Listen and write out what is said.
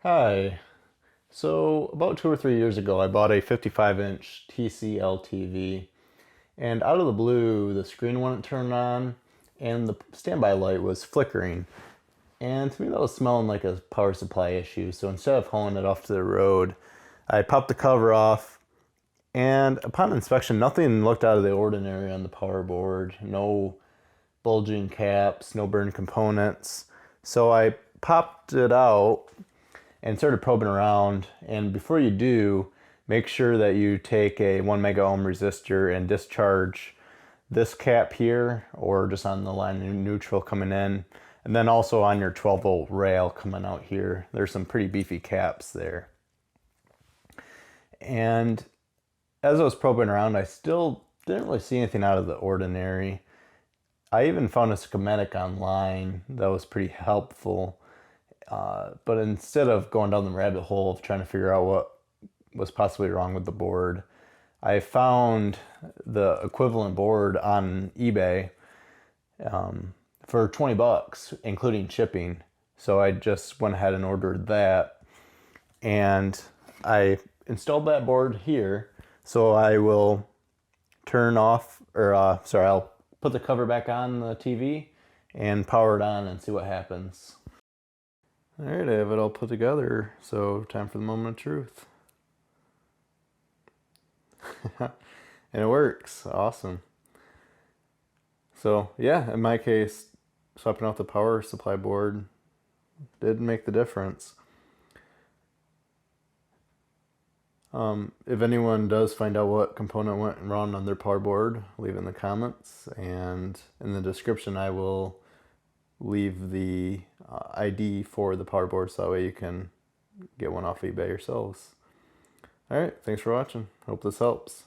Hi. So, about 2 or 3 years ago, I bought a 55-inch TCL TV, and out of the blue, the screen wouldn't turn on, and the standby light was flickering. And to me, that was smelling like a power supply issue. So instead of hauling it off to the road, I popped the cover off, and upon inspection, nothing looked out of the ordinary on the power board. No bulging caps, no burned components. So I popped it out and started probing around. And before you do, make sure that you take a 1 mega ohm resistor and discharge this cap here, or just on the line in neutral coming in, and then also on your 12-volt rail coming out here. There's some pretty beefy caps there. And as I was probing around, I still didn't really see anything out of the ordinary. I even found a schematic online that was pretty helpful. But instead of going down the rabbit hole of trying to figure out what was possibly wrong with the board, I found the equivalent board on eBay for 20 bucks, including shipping. So I just went ahead and ordered that. And I installed that board here. So I will turn off, I'll put the cover back on the TV and power it on and see what happens. All right, I have it all put together, so time for the moment of truth. And it works, awesome. So yeah, in my case, swapping out the power supply board did make the difference. If anyone does find out what component went wrong on their power board, leave it in the comments, and in the description I will leave the ID for the power board, so that way you can get one off eBay yourselves. Alright, thanks for watching. Hope this helps.